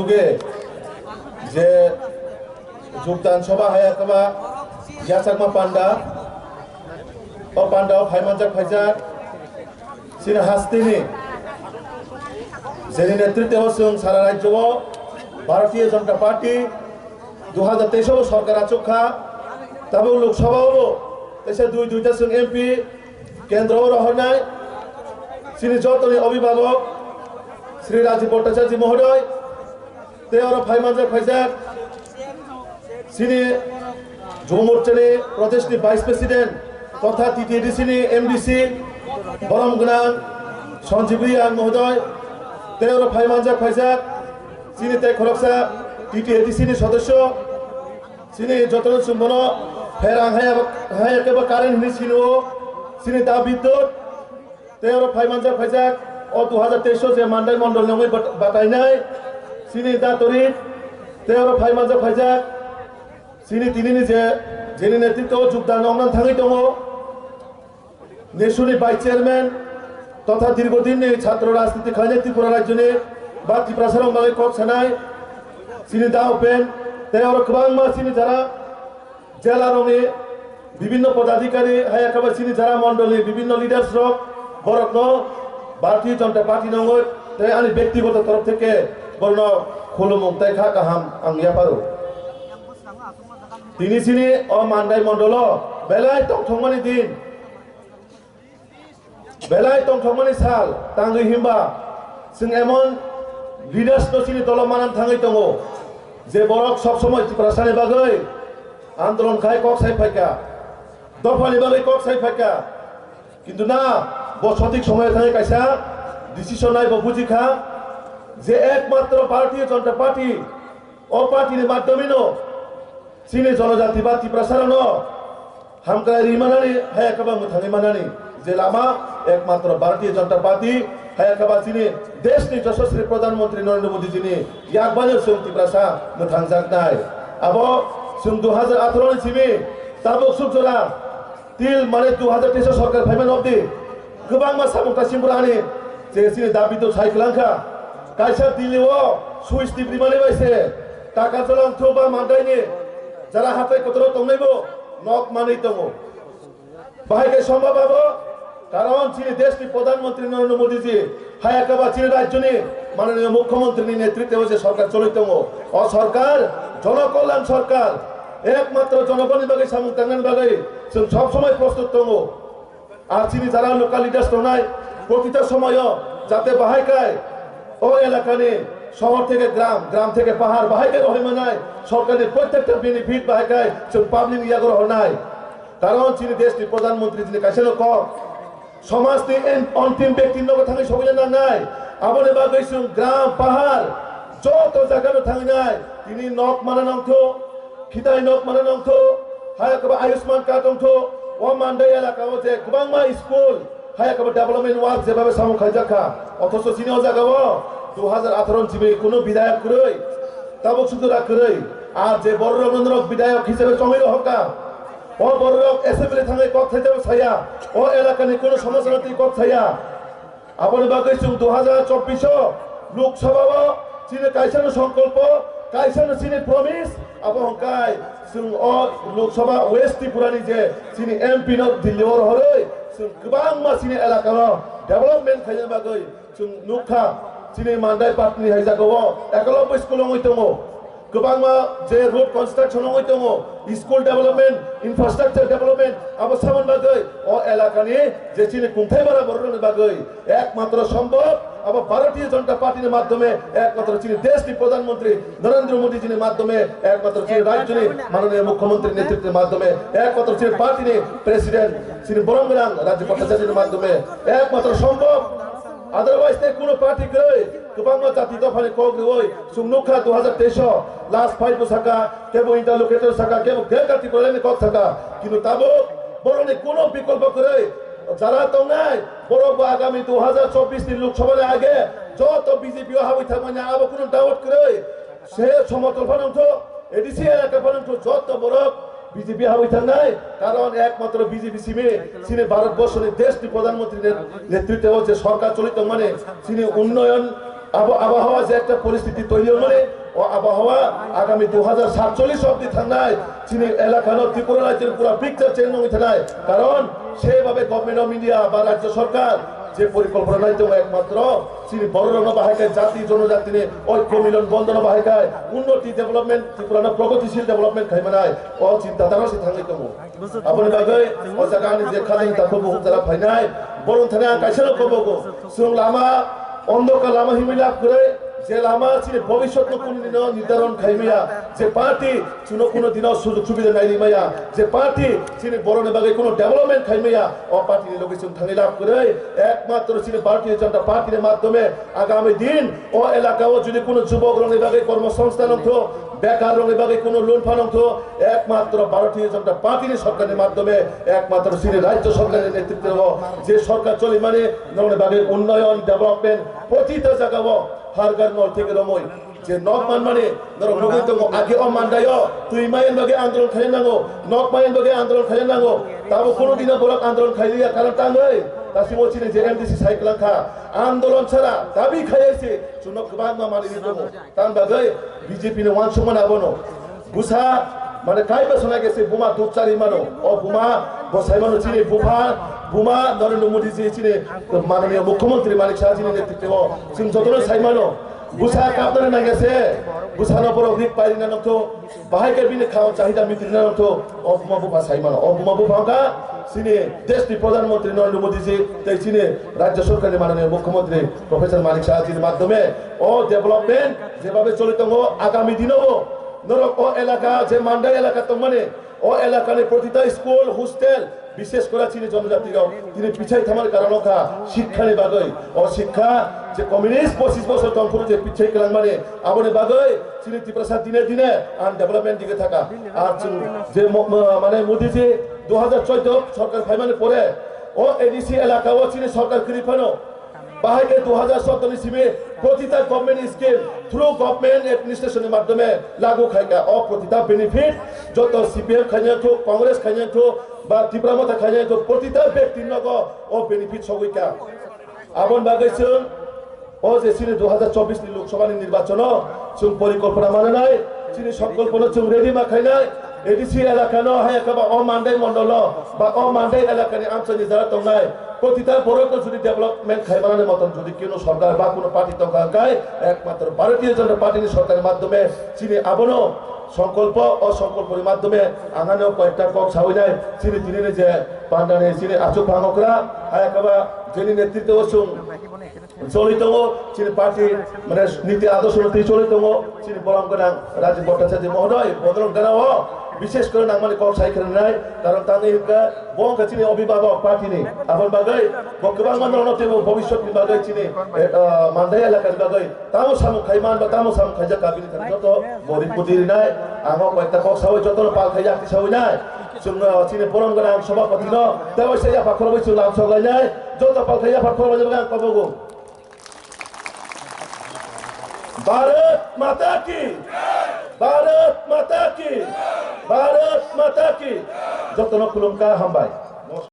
যুগে যে যোগদান সভা হায়াকাবা ইয়াচাকমা পান্ডা ও পান্ডাও ফাইমানজাক ফাইজাক সিনে হাস্তিনি जेनि नेतृत्व जों सारा राज्यों भारतीय जनता पार्टी 2023 सरकार आचुखा तब लोकसभा तैसे दुईटा जों एमपी केंद्र रहनाय श्री जतनी अभिभावक श्री राजीव भट्टाचार्य महोदय तेवर फाइमानजाक फाइजाक श्री युव मोर्चानि प्रदेशनि वाइस प्रेसिडेंट तथा टीटीडीसी एमडीसी बरम गोनां सञ्जीव रियान महोदय तेवर फाइमानजाक फाइजाक श्री तेग खरकसा टीटीडीसी सदस्य श्री जतन सुमन फेरां हायाकेबा कारेन्ट हिनि सिनो श्री दा विद्युत तेवर फाइमानजाक फाइजाक और 2023 जे मानदाय मंडल नङै बाटायनाय श्री दा तरित तेवर फाइमानजाक फाइजाक श्री तिनिनि जेनि नेतृत्व योगदान नंनानै थाङै दङ नेशननि भाइस चेयरमैन तथा दीर्घदिन छात्र राजनीति खाने त्रिपुरा राज्य ने बाती प्रसारण बागै कक सानाय श्री दा उपेन तेवर गोबां श्री जरा जिला रंनि विभिन्न पदाधिकारी हायाकाबा श्री जरा मंडलनि विभिन्न लिडार्स रक बरकनो भारतीय जनता पार्टी नङै ताई आंनि व्यक्तिगत तरफ থেকে बरनो खुलुमु ताइखा गाहाम आं यापारो तिनि सिनि अ मानदाय मंडल बेलाय तंथंमानि दिन बेलाय तंथंमानि साल तांगै हिमबा जों एमन लिडार्स नसिनि दल मानानै थाङै दङ जे बरक सब समय प्रसारनि बागै आंदोलन खाय कक साइफायका दफानि बागै कक साइफायका किन्तु ना ब सঠিক समय थाङै कायसा डिसिसन नाय बुजिखा जे एकमात्र भारतीय जनता पार्टी अ पार्टीनि माध्यमेनो सिनि जनजातिवादी प्रसारण हामकाय रिमानानि हायाकाबा थाङै मानानि जे लामा एकमात्र भारतीय जनता पार्टी हायाकाबा सिनि देशनि यशस्वी प्रधानमंत्री नरेंद्र मोदी जिनि याकबानो सोंति प्रसा मोथांजाकनाय आबो जों 2018 नि सिमि ताबुक सुबजरा तिल माने 2023 सरकार फाइमान अब्दि गोबां मा सामुंता सिमब्रानि जे सिनि दाबिदो साइखलांखा कायसा दिल्लीआव सुइस टिप्रिमाने बायसे टाका जलां थोबा मानदायनि जरा हाथाय कतरो तंनायबो नक मानै दङ बाहायके सम्भव कारण चीनी देश की प्रधानमंत्री नरेंद्र मोदी जी हायाकाबा चीन राज्य माननीय मुख्यमंत्री नेतृत्व से सरकार चलित और सरकार जनकल्याण सरकार एकमात्र जनगण बागै सामुं तांनायनि बागै जों सब समय प्रस्तुत दङ और चीनी जरा लोकाल लिडार्स दंनाय प्रतिटा समय जाते बाहायकाय ओ एलाकानि शहर থেকে গ্রাম গ্রাম থেকে পাহাড় বাহাইকে রহিমানায় সরকারের প্রত্যেকটা বেনিফিট বাহাইকায় जों পাবলিক ইয়াগর হনায় কারণ চীন দেশनि प्रधानमंत्री যিনি কাছেনো ক समाजनि अंतिम व्यक्ति नगद थाङै सगैना नाय आबोनि बागै जों ग्राम पाहाड़ जत जायगायाव थाङैनाय तिनि नक माना नंथो खिदाय नक माना नंथो हायाकाबा आयुष्मान कार्ड दंथो ओ मानदाय एलाकायाव जे गोबां मा स्कुल हायाकाबा डेभलपमेंट वार्क जेबाबे सामु खायजाखा अथच सिनि जायगायाव 2018 जिबे कोनो विधायक करै ताबुक सुदरा करै आर जे बर रमन्द्र विधायक हिसाबै चंगै हका ओ बरक एसेम्बली थाङै कक थाइजाबो साया ओ एलाकानि कोनो समस्यानि कक साया आबोनि बागै जों 2024 लोकसभाव सिनि कायसानो संकल्प कायसानो सिनि प्रमिस आबो हंकाय जों ओ लोकसभा वेस्ट त्रिपुरानि जे सिनि एमपि न दिल्लीआव हरै जों गोबां मा सिनि एलाकायाव डेभलपमेन्ट खायनो बागै जों नुखा सिनि मानदाय पार्टीनि हायजागाव एकलब्य स्कुल दङ गोबां मा जे रोड कन्स्ट्रक्शन दङ स्कुल डेभलपमेंट इंफ्रास्ट्राक्चर डेभलपमेंट अब सामन बागै ओ एलाकानि जे सिनि खुंथाय बारा बरनि बागै एकमात्र सम्भव अब भारतीय जनता पार्टी माध्यमे एकमात्र चीन देश की प्रधानमंत्री नरेंद्र मोदी जी माध्यमे एकमात्र चीन राज्य माननीय मुख्यमंत्री नेतृत्व माध्यमे एकमात्र चीन पार्टी प्रेसिडेंट श्री बरम गोनां राजीव भट्टाचार्य माध्यमे एकमात्र सम्भव अदरवाइज ते कोनो पार्टी गए गोबां जाति दफानि कग्रिवै सुंनुखा 2023 लास्ट 5 साका केबो इंटरलोकेटर साका केबो गेकाति कोलेनि कक साका किन्तु ताबो बरनि कोनो विकल्प करे যারা তো নাই বড় আগামী 2024 नि लोकसभा आगे যত বিজেপি হাবি থাকমানে আবো কোনো ডাউট করে সে সমতল ফানন্ত এডিসি এলাকা ফানন্ত যত বড় বিজেপি হাবি থাকনাই কারণ একমাত্র বিজেপি সিনে ভারতবর্ষের দেশটি প্রধানমন্ত্রীর নেতৃত্বে যে সরকার চলিত মানে সিনে উন্নয়ন আবহাওয়া যে একটা পরিস্থিতি তৈরি হলে ও আবহাওয়া আগামী 2047 অব্দি থানায় চিনি এলাকানো ত্রিপুরা রাজ্যের পুরো পিকচার চেঞ্জ হয়ে থানায় কারণ সেভাবে গভর্নমেন্ট অফ ইন্ডিয়া বা রাজ্য সরকার যে পরিকল্পনা নাই তো একমাত্র চিনি বড় রঙ বাহিকায় জাতি জনজাতি নিয়ে ঐক্য মিলন বন্ধন বাহিকায় উন্নতি ডেভেলপমেন্ট ত্রিপুরা প্রগতিশীল ডেভেলপমেন্ট খাইমানায় ও চিন্তাধারা সে থাঙ্গি দङ আপনি বাগৈ ও জায়গানি যে খালি তাকে বহু যারা ফাইনায় বরং থানে কাইছেল কবগো সুং লামা অন্ধকার লামা হিমিলা করে যে লামা চিনি ভবিষ্যৎ কোন দিন নির্ধারণ খাইমিয়া যে পার্টি চুনো কোনো দিন সুযোগ সুবিধা নাই লিমাইয়া যে পার্টি চিনি বরণে বাগে কোনো ডেভেলপমেন্ট খাইমিয়া ও পার্টির লোকেশন থাঙ্গি লাভ করে একমাত্র চিনি ভারতীয় জনতা পার্টির মাধ্যমে আগামী দিন ও এলাকাও যদি কোনো যুবক রঙের বাগে কর্মসংস্থান অংশ বেকার রঙের বাগে কোনো লোন ফান অংশ একমাত্র ভারতীয় জনতা পার্টির সরকারের মাধ্যমে একমাত্র চিনি রাজ্য সরকারের নেতৃত্বে যে সরকার চলে মানে রঙের বাগে উন্নয়ন ডেভেলপমেন্ট প্রতিটা জায়গাও হারগার নল থেকে রমই যে নক মান মানে ধরো নগৈ দङ আগে অ মানদায় তুই মায়ের বাগে আন্দোলন খাইনাঙ্গো নক মায়ের বাগে আন্দোলন খাইনাঙ্গো তাবো কোনো দিন বড় আন্দোলন খাইলিয়া কারণ তাঙ্গৈ দাসিমো চিনি যে এমডিসি সাইকেলাঙ্খা আন্দোলন ছাড়া দাবি খাইছে চুনক বাদ মা মানি দङ তান বাগে বিজেপি নে ওয়ান সমান আবনো বুসা মানে কাইবা শোনা গেছে বোমা দুপচারি মানো ও বোমা বসাই মানো চিনি বোমা নরেন্দ্র মোদী জি চিনি মাননীয় মুখ্যমন্ত্রী মানিক শাহ চিনি নেতৃত্বে চিন যতন সাইমানো বুসা কাপদারে না গেছে বুসানো পর অধিক পাইরি না নতো বাহাইকে বিনে খাওয়া চাহিদা মিত্রি না নতো ও বোমা বোমা সাইমানো ও বোমা বোমা চিনি দেশটির প্রধানমন্ত্রী নরেন্দ্র মোদী জি তাই চিনি রাজ্য সরকারের মাননীয় মুখ্যমন্ত্রী প্রফেসর মানিক শাহ জির মাধ্যমে ও ডেভেলপমেন্ট যেভাবে চলিত আগামী দিনও নরক ও এলাকা যে মান্ডাই এলাকা তো মানে ও এলাকার প্রতিটা স্কুল হোস্টেল বিশেষ করে চিনি জনজাতিরাও তিনি পিছাই থামার কারণ শিক্ষা নি বাগৈ ও শিক্ষা যে কমিউনিস্ট 25 বছর তখন যে পিছাই গেলাম মানে আবনে বাগৈ চিনি ত্রিপুরা দিনে দিনে আন ডেভেলপমেন্ট দিকে থাকা আর যে মানে মোদী জি 2014 সরকার ফাইমানে পরে ও এডিসি এলাকা ও চিনি সরকার করিফানো বাহাইকে 2017 ইসিমে প্রতিটা গভর্নমেন্ট স্কিম থ্রু গভর্নমেন্ট অ্যাডমিনিস্ট্রেশনের মাধ্যমে লাগু খাইকা ও প্রতিটা বেনিফিট যত সিপিএম খাইয়া তো কংগ্রেস খাইয়া তো বা ত্রিপুরা মতা খাইয়া তো প্রতিটা ব্যক্তির নগ ও বেনিফিট সবইকা আবন বাগাইছুন ও যে চিনি 2024 নি লোকসভা নির্বাচন চুং পরিকল্পনা মানে নাই চিনি সংকল্পনা চুং রেডি মা খাই নাই এডিসি এলাকা ন হায় কাবা ও মান্ডাই মন্ডল বা ও মান্ডাই এলাকানি আঞ্চলিক যারা তো নাই প্রতিটা বড় যদি ডেভেলপমেন্ট খাইবানের মতন যদি কোনো সরকার বা কোনো পার্টি তঙ্কায় একমাত্র ভারতীয় জনতা পার্টির সরকারের মাধ্যমে চিনি আবনো সংকল্প ও সংকল্পের মাধ্যমে আঙানো কয়েকটা কক সাউই নাই চিনি তিনি যে পান্ডানে চিনি আচুক ভাঙকরা হায় কাবা যিনি নেতৃত্বে বসুন চলিত চিনি পার্টি মানে নীতি আদর্শ নীতি চলিত চিনি বরং গোনাং রাজীব ভট্টাচার্য মহোদয় বদলন গানাও বিশেষ করে নামানি কক সাইকেল নাই কারণ তাদের বং চিনি অভিভাবক পার্টি নেই আবার বাগাই গোবাং মানতে ভবিষ্যৎ বাগাই চিনি মান্দাই এলাকার বাগাই তামো সামু খাইমান বা তামো সামু খাইজা কাবিনি যত গরিব পুতির নাই আঙ কয়েকটা কক সাউই যত পাল খাইজা আকি সাউই নাই চিনি বরং গোনাং সভাপতি ন তেও সেই আফা খরবই চুল আম সগাই নাই যত পাল খাইজা আফা খরবই বাগান কবগো भारत माता की भारत माता की भारत माता की যত নকুলুম কা হামবাই